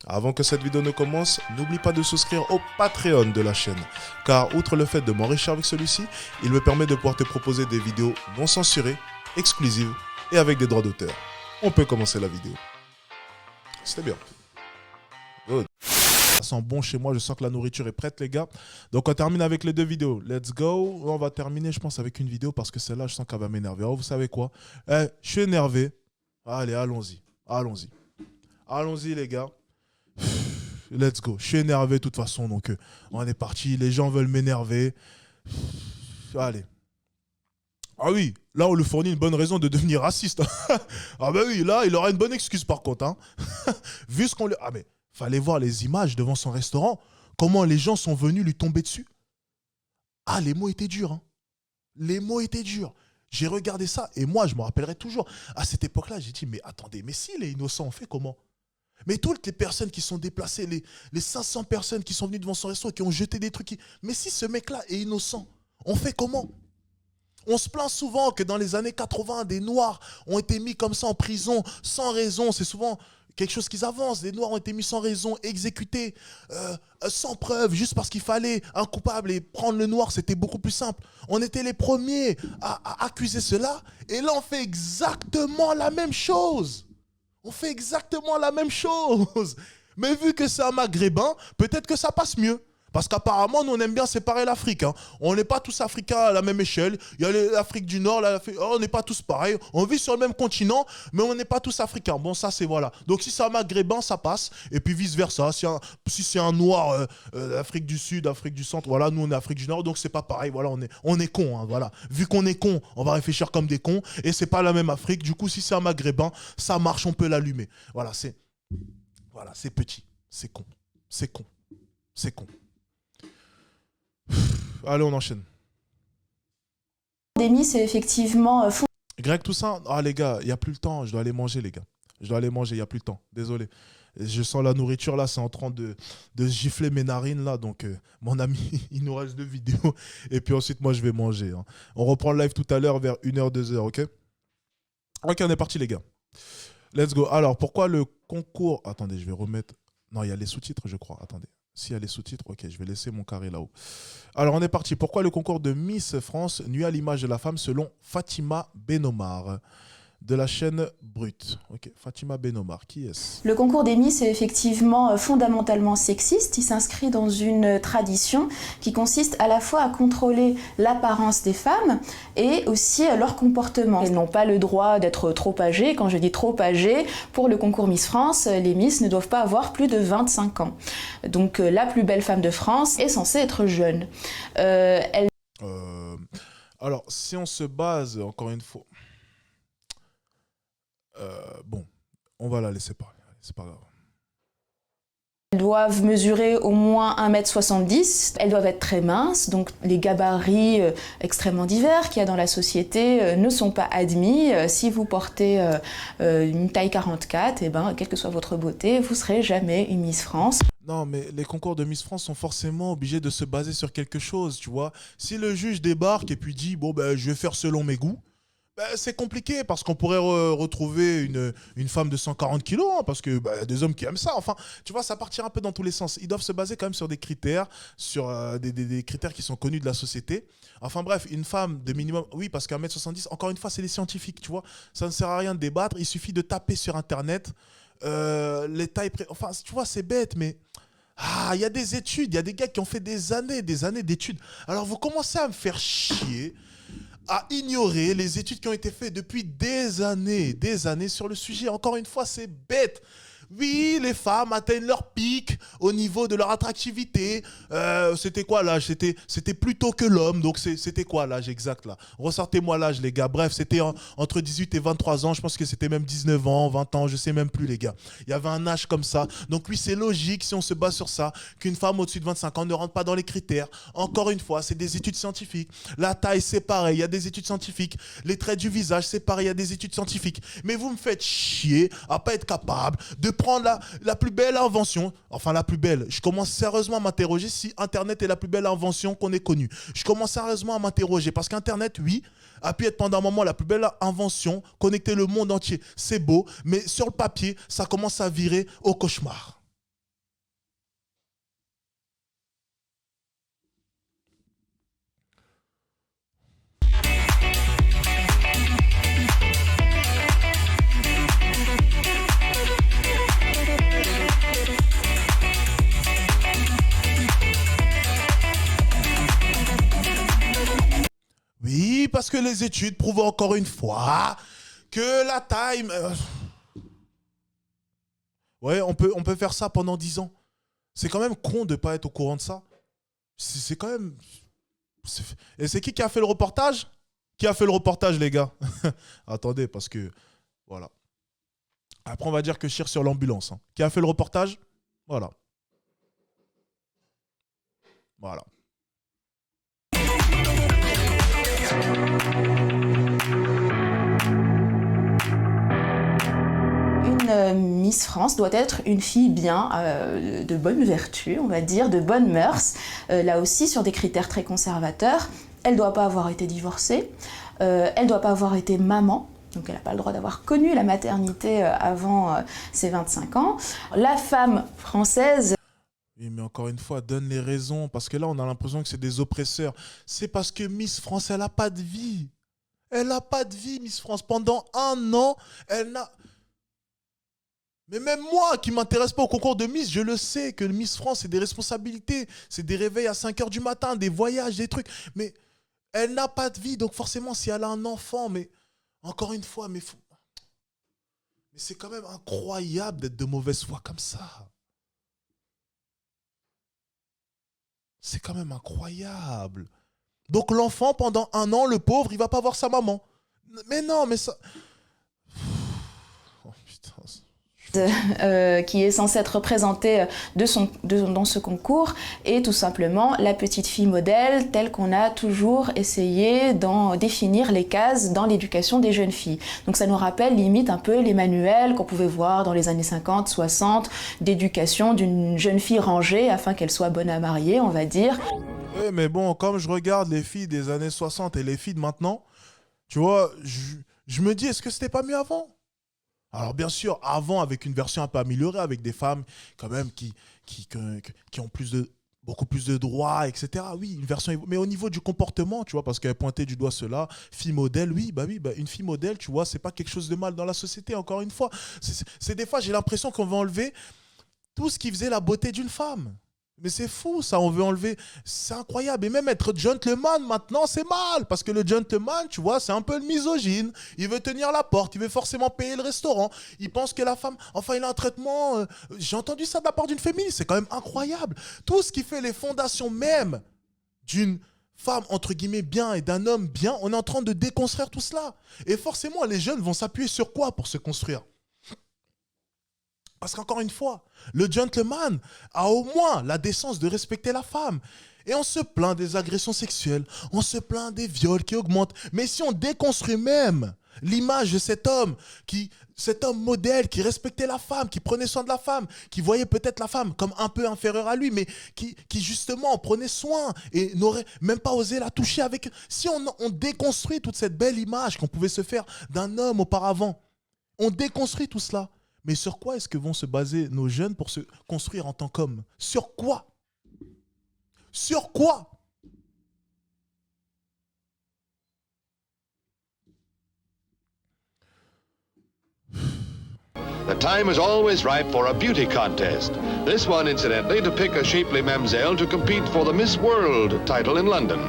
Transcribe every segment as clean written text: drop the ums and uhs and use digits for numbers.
Avant que cette vidéo ne commence, n'oublie pas de souscrire au Patreon de la chaîne, car outre le fait de m'enrichir avec celui-ci, il me permet de pouvoir te proposer des vidéos non censurées, exclusives et avec des droits d'auteur. On peut commencer la vidéo. C'était bien. Good. Ça sent bon chez moi, je sens que la nourriture est prête les gars. Donc on termine avec les deux vidéos. Let's go. On va terminer je pense avec une vidéo parce que celle-là je sens qu'elle va m'énerver. Alors vous savez quoi? Je suis énervé. Allez, allons-y. Allons-y. Allons-y les gars. Let's go. Je suis énervé de toute façon, donc on est parti. Les gens veulent m'énerver. Allez. Ah oui, là on lui fournit une bonne raison de devenir raciste. Ah bah oui, là il aura une bonne excuse par contre. Hein. Vu ce qu'on lui... Ah mais fallait voir les images devant son restaurant. Comment les gens sont venus lui tomber dessus. Ah les mots étaient durs. Hein. Les mots étaient durs. J'ai regardé ça et moi je me rappellerai toujours. À cette époque-là j'ai dit mais attendez, mais s'il est innocent on fait comment? Mais toutes les personnes qui sont déplacées, les 500 personnes qui sont venues devant son restaurant, qui ont jeté des trucs. Mais si ce mec-là est innocent, on fait comment? On se plaint souvent que dans les années 80, des Noirs ont été mis comme ça en prison sans raison. C'est souvent quelque chose qu'ils avancent. Des Noirs ont été mis sans raison, exécutés, sans preuve, juste parce qu'il fallait un coupable. Et prendre le Noir, c'était beaucoup plus simple. On était les premiers à accuser cela. Et là, on fait exactement la même chose. On fait exactement la même chose. Mais vu que c'est un maghrébin, peut-être que ça passe mieux. Parce qu'apparemment, nous, on aime bien séparer l'Afrique. Hein. On n'est pas tous africains à la même échelle. Il y a l'Afrique du Nord, on n'est pas tous pareils. On vit sur le même continent, mais on n'est pas tous africains. Bon, ça, c'est voilà. Donc, si c'est un maghrébin, ça passe. Et puis, vice-versa. Si c'est un noir d'Afrique du Sud, Afrique du Centre, voilà, nous, on est Afrique du Nord, donc c'est pas pareil. Voilà, on est cons. Hein, voilà. Vu qu'on est cons, on va réfléchir comme des cons. Et c'est pas la même Afrique. Du coup, si c'est un maghrébin, ça marche, on peut l'allumer. Voilà, c'est petit. C'est con. C'est con. C'est con. Allez, on enchaîne. Pandémie, c'est effectivement Greg Toussaint, ah les gars, il n'y a plus le temps, je dois aller manger les gars. Je dois aller manger, il n'y a plus le temps, désolé. Je sens la nourriture là, c'est en train de gifler mes narines là, donc mon ami, il nous reste 2 vidéos. Et puis ensuite, moi je vais manger. Hein. On reprend le live tout à l'heure vers 1h, 2h, ok? Ok, on est parti les gars. Let's go. Alors, pourquoi le concours... Attendez, je vais remettre... Non, il y a les sous-titres, je crois. Attendez. S'il y a les sous-titres, ok, je vais laisser mon carré là-haut. Alors, on est parti. Pourquoi le concours de Miss France nuit à l'image de la femme selon Fatima Benomar de la chaîne Brut. Ok, Fatima Benomar, qui est-ce? le concours des Miss est effectivement fondamentalement sexiste. Il s'inscrit dans une tradition qui consiste à la fois à contrôler l'apparence des femmes et aussi leur comportement. Elles n'ont pas le droit d'être trop âgées. Quand je dis trop âgées, pour le concours Miss France, les Miss ne doivent pas avoir plus de 25 ans. Donc la plus belle femme de France est censée être jeune. Alors, si on se base, encore une fois... bon, on va la laisser parler, c'est pas grave. Elles doivent mesurer au moins 1m70, elles doivent être très minces, donc les gabarits extrêmement divers qu'il y a dans la société ne sont pas admis. Si vous portez une taille 44, eh ben, quelle que soit votre beauté, vous ne serez jamais une Miss France. Non, mais les concours de Miss France sont forcément obligés de se baser sur quelque chose, tu vois. Si le juge débarque et puis dit, bon, ben, je vais faire selon mes goûts, ben, c'est compliqué parce qu'on pourrait retrouver une femme de 140 kilos, hein, parce que ben, y a des hommes qui aiment ça. Enfin, tu vois, ça partira un peu dans tous les sens. Ils doivent se baser quand même sur des critères, sur des critères qui sont connus de la société. Enfin bref, une femme de minimum, oui, parce qu'un mètre 70, encore une fois, c'est les scientifiques, tu vois. Ça ne sert à rien de débattre, il suffit de taper sur Internet les tailles... Enfin, tu vois, c'est bête, mais... Ah, il y a des études, il y a des gars qui ont fait des années d'études. Alors vous commencez à me faire chier à ignorer les études qui ont été faites depuis des années sur le sujet. Encore une fois, c'est bête. Oui, les femmes atteignent leur pic au niveau de leur attractivité. C'était quoi l'âge? C'était plus tôt que l'homme, donc c'était quoi l'âge exact là? Ressortez-moi l'âge les gars. Bref, c'était entre 18 et 23 ans. Je pense que c'était même 19 ans, 20 ans, je sais même plus les gars. Il y avait un âge comme ça. Donc oui, c'est logique si on se base sur ça qu'une femme au-dessus de 25 ans ne rentre pas dans les critères. Encore une fois, c'est des études scientifiques. La taille, c'est pareil, il y a des études scientifiques. Les traits du visage, c'est pareil, il y a des études scientifiques. Mais vous me faites chier à pas être capable de prendre la plus belle invention, enfin la plus belle, je commence sérieusement à m'interroger si Internet est la plus belle invention qu'on ait connue. Je commence sérieusement à m'interroger parce qu'Internet, oui, a pu être pendant un moment la plus belle invention, connecter le monde entier, c'est beau, mais sur le papier, ça commence à virer au cauchemar. que les études prouvent encore une fois que la taille... Ouais, on peut faire ça pendant 10 ans. C'est quand même con de pas être au courant de ça. C'est quand même... Et c'est qui a fait le reportage? Qui a fait le reportage, les gars? Attendez, parce que... Voilà. Après, on va dire que je tire sur l'ambulance. Hein. Qui a fait le reportage? Voilà. Voilà. Une Miss France doit être une fille bien, de bonne vertu, on va dire, de bonnes mœurs. Là aussi, sur des critères très conservateurs. Elle ne doit pas avoir été divorcée. Elle ne doit pas avoir été maman. Donc elle n'a pas le droit d'avoir connu la maternité avant ses 25 ans. La femme française... Oui, mais encore une fois, donne les raisons. Parce que là, on a l'impression que c'est des oppresseurs. C'est parce que Miss France, elle n'a pas de vie. Elle n'a pas de vie, Miss France. Pendant 1 an, elle n'a... Mais même moi, qui ne m'intéresse pas au concours de Miss, je le sais que le Miss France, c'est des responsabilités. C'est des réveils à 5 h du matin, des voyages, des trucs. Mais elle n'a pas de vie. Donc forcément, si elle a un enfant, mais... Encore une fois, mais c'est quand même incroyable d'être de mauvaise foi comme ça. C'est quand même incroyable. Donc l'enfant, pendant 1 an, le pauvre, il va pas voir sa maman. Mais non, mais ça... Oh putain. Qui est censée être représentée dans ce concours est tout simplement la petite fille modèle telle qu'on a toujours essayé d'en définir les cases dans l'éducation des jeunes filles. Donc ça nous rappelle limite un peu les manuels qu'on pouvait voir dans les années 50, 60 d'éducation d'une jeune fille rangée afin qu'elle soit bonne à marier, on va dire. Oui, mais bon, comme je regarde les filles des années 60 et les filles de maintenant, tu vois, je me dis, est-ce que c'était pas mieux avant? Alors bien sûr, avant, avec une version un peu améliorée, avec des femmes quand même qui ont beaucoup plus de droits, etc. Oui, une version... Mais au niveau du comportement, tu vois, parce qu'elle pointait du doigt cela, fille modèle, oui, une fille modèle, tu vois, c'est pas quelque chose de mal dans la société, encore une fois. C'est des fois, j'ai l'impression qu'on va enlever tout ce qui faisait la beauté d'une femme. Mais c'est fou, ça, on veut enlever. C'est incroyable. Et même être gentleman, maintenant, c'est mal. Parce que le gentleman, tu vois, c'est un peu le misogyne. Il veut tenir la porte, il veut forcément payer le restaurant. Il pense que la femme... Enfin, il a un traitement... J'ai entendu ça de la part d'une féministe. C'est quand même incroyable. Tout ce qui fait les fondations même d'une femme, entre guillemets, bien et d'un homme bien, on est en train de déconstruire tout cela. Et forcément, les jeunes vont s'appuyer sur quoi pour se construire? Parce qu'encore une fois, le gentleman a au moins la décence de respecter la femme. Et on se plaint des agressions sexuelles, on se plaint des viols qui augmentent. Mais si on déconstruit même l'image de cet homme modèle qui respectait la femme, qui prenait soin de la femme, qui voyait peut-être la femme comme un peu inférieure à lui, mais qui justement en prenait soin et n'aurait même pas osé la toucher avec... Si on déconstruit toute cette belle image qu'on pouvait se faire d'un homme auparavant, on déconstruit tout cela. Mais sur quoi est-ce que vont se baser nos jeunes pour se construire en tant qu'hommes? Sur quoi? Sur quoi? The time is always ripe for a beauty contest. This one, incidentally, to pick a shapely mamselle to compete for the Miss World title in London.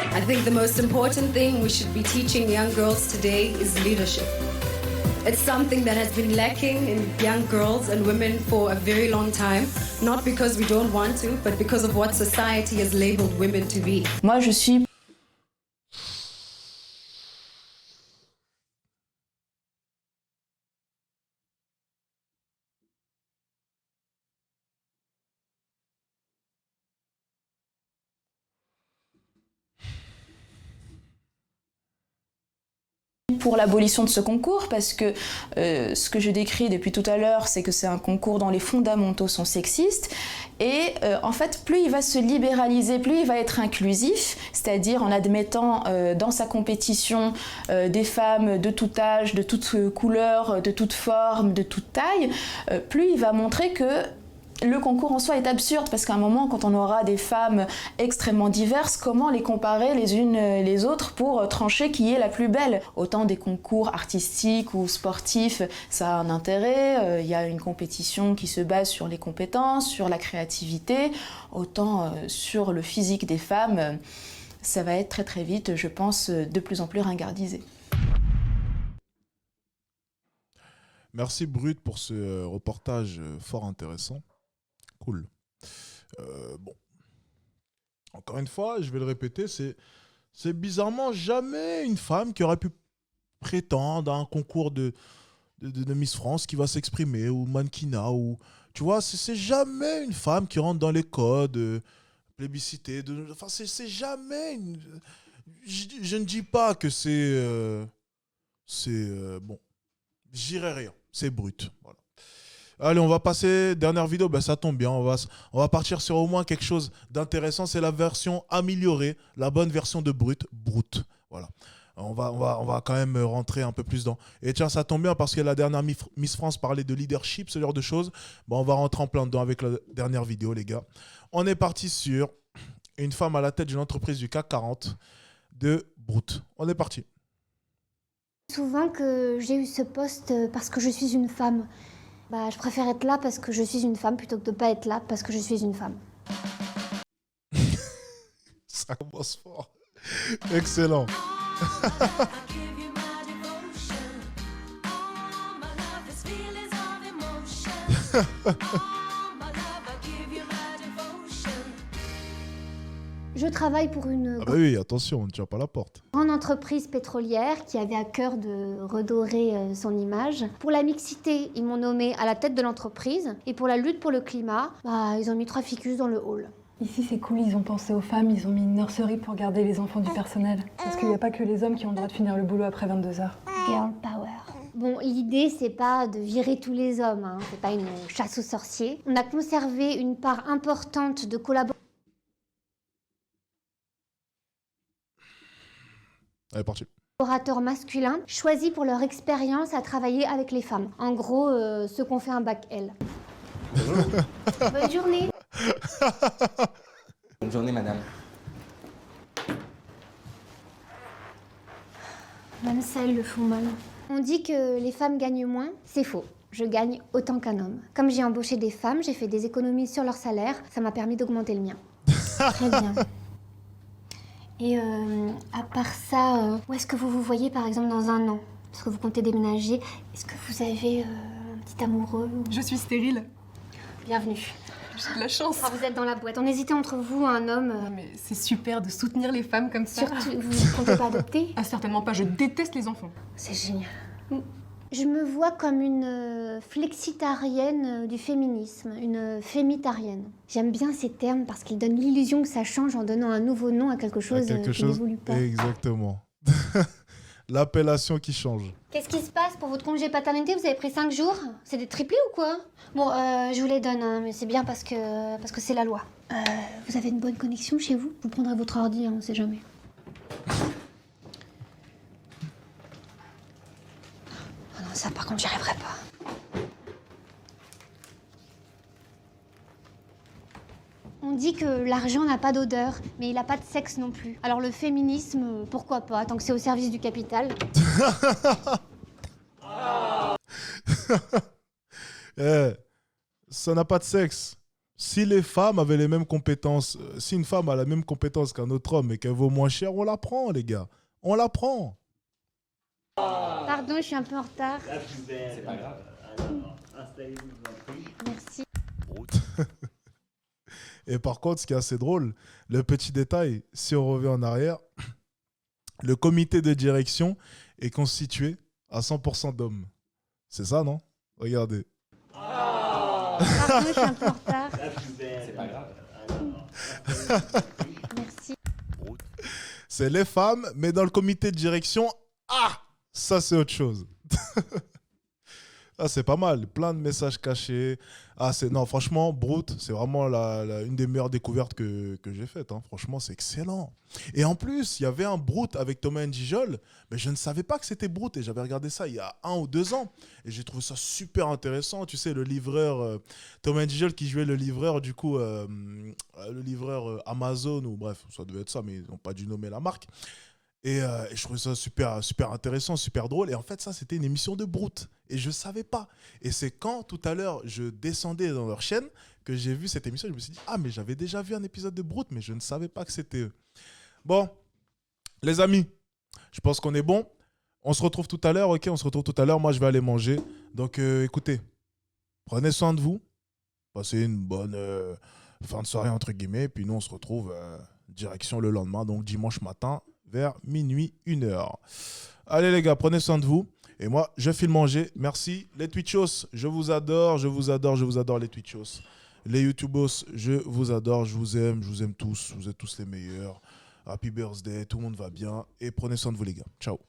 I think the most important thing we should be teaching young girls today is leadership. It's something that has been lacking in young girls and women for a very long time, not because we don't want to, but because of what society has labeled women to be. Moi, je suis... pour l'abolition de ce concours parce que ce que je décris depuis tout à l'heure, c'est que c'est un concours dont les fondamentaux sont sexistes. Et en fait, plus il va se libéraliser, plus il va être inclusif, c'est-à-dire en admettant dans sa compétition des femmes de tout âge, de toute couleur, de toute forme, de toute taille, plus il va montrer que le concours en soi est absurde, parce qu'à un moment, quand on aura des femmes extrêmement diverses, comment les comparer les unes les autres pour trancher qui est la plus belle? Autant des concours artistiques ou sportifs, ça a un intérêt, il y a une compétition qui se base sur les compétences, sur la créativité, autant sur le physique des femmes, ça va être très très vite, je pense, de plus en plus ringardisé. Merci Brut pour ce reportage fort intéressant. Cool. Bon. Encore une fois, je vais le répéter, c'est bizarrement jamais une femme qui aurait pu prétendre à un concours de Miss France qui va s'exprimer, ou mannequinat, ou... Tu vois, c'est jamais une femme qui rentre dans les codes plébiscités. Enfin, c'est jamais une... Je ne dis pas que c'est... bon, j'irai rien. C'est Brut. Voilà. Allez, on va passer, dernière vidéo, ben ça tombe bien, on va partir sur au moins quelque chose d'intéressant, c'est la version améliorée, la bonne version de Brut, voilà. On va quand même rentrer un peu plus dans... Et tiens, ça tombe bien parce que la dernière Miss France parlait de leadership, ce genre de choses. Bon, on va rentrer en plein dedans avec la dernière vidéo, les gars. On est parti sur une femme à la tête d'une entreprise du CAC 40 de Brut. On est parti. Souvent que j'ai eu ce poste parce que je suis une femme. Bah, je préfère être là parce que je suis une femme plutôt que de pas être là parce que je suis une femme. Ça commence fort. Excellent. Je travaille pour une Ah bah oui, attention, on ne tient pas la porte. grande entreprise pétrolière qui avait à cœur de redorer son image. Pour la mixité, ils m'ont nommée à la tête de l'entreprise. Et pour la lutte pour le climat, bah, ils ont mis 3 ficus dans le hall. Ici c'est cool, ils ont pensé aux femmes, ils ont mis une nurserie pour garder les enfants du personnel. Parce qu'il n'y a pas que les hommes qui ont le droit de finir le boulot après 22h. Girl power. Bon, l'idée, c'est pas de virer tous les hommes, hein. C'est pas une chasse aux sorciers. On a conservé une part importante de collaboration. Allez, parti. Collaborateurs masculins choisis pour leur expérience à travailler avec les femmes. En gros, ceux qui ont fait un bac L. Bonne journée. Bonne journée, madame. Même ça, ils le font mal. On dit que les femmes gagnent moins. C'est faux. Je gagne autant qu'un homme. Comme j'ai embauché des femmes, j'ai fait des économies sur leur salaire. Ça m'a permis d'augmenter le mien. Très bien. Et à part ça, où est-ce que vous vous voyez par exemple dans un an? Parce que vous comptez déménager. Est-ce que vous avez un petit amoureux ou... Je suis stérile. Bienvenue. J'ai de la chance. Ah, vous êtes dans la boîte. On hésitait entre vous, un homme. Non, mais c'est super de soutenir les femmes comme ça. Surtout, vous comptez pas adopter? Ah, certainement pas, je déteste les enfants. C'est génial. Je me vois comme une flexitarienne du féminisme, une fémitarienne. J'aime bien ces termes parce qu'ils donnent l'illusion que ça change en donnant un nouveau nom à quelque chose qui n'évolue pas. Exactement. L'appellation qui change. Qu'est-ce qui se passe pour votre congé paternité? Vous avez pris 5 jours? C'est des triplés ou quoi? Bon, je vous les donne, hein, mais c'est bien parce que c'est la loi. Vous avez une bonne connexion chez vous? Vous prendrez votre ordi, hein, on sait jamais. Oh non, ça par contre, j'y arriverai pas. On dit que l'argent n'a pas d'odeur, mais il n'a pas de sexe non plus. Alors le féminisme, pourquoi pas, tant que c'est au service du capital. Ça n'a pas de sexe. Si les femmes avaient les mêmes compétences, si une femme a la même compétence qu'un autre homme et qu'elle vaut moins cher, on la prend, les gars. On la prend. Pardon, je suis un peu en retard. C'est pas grave. Installez-vous, je vous en prie. Merci. Et par contre, ce qui est assez drôle, le petit détail, si on revient en arrière, le comité de direction est constitué à 100% d'hommes. C'est ça, non? Regardez. Pardon, je suis un peu en retard. C'est pas grave. Merci. C'est les femmes, mais dans le comité de direction, Ça, c'est autre chose. Ah, c'est pas mal. Plein de messages cachés. Ah, non, franchement, Brute, c'est vraiment une des meilleures découvertes que j'ai faites. Hein. Franchement, c'est excellent. Et en plus, il y avait un Brute avec Thomas Njijol, mais je ne savais pas que c'était Brute. Et j'avais regardé ça il y a 1 ou 2 ans. Et j'ai trouvé ça super intéressant. Tu sais, le livreur, Thomas Njijol qui jouait le livreur, du coup, le livreur Amazon, ou bref, ça devait être ça, mais ils n'ont pas dû nommer la marque. Et je trouvais ça super, super intéressant, super drôle. Et en fait, ça, c'était une émission de Brute. Et je ne savais pas. Et c'est quand, tout à l'heure, je descendais dans leur chaîne que j'ai vu cette émission. Je me suis dit, ah, mais j'avais déjà vu un épisode de Brute, mais je ne savais pas que c'était eux. Bon, les amis, je pense qu'on est bon. On se retrouve tout à l'heure, ok? On se retrouve tout à l'heure. Moi, je vais aller manger. Donc, écoutez, prenez soin de vous. Passez une bonne fin de soirée, entre guillemets. Puis nous, on se retrouve direction le lendemain, donc dimanche matin, vers minuit, 1h. Allez les gars, prenez soin de vous. Et moi, je file manger. Merci. Les Twitchos, je vous adore, je vous adore, je vous adore les Twitchos. Les YouTubos, je vous adore, je vous aime tous. Vous êtes tous les meilleurs. Happy birthday, tout le monde va bien. Et prenez soin de vous les gars. Ciao.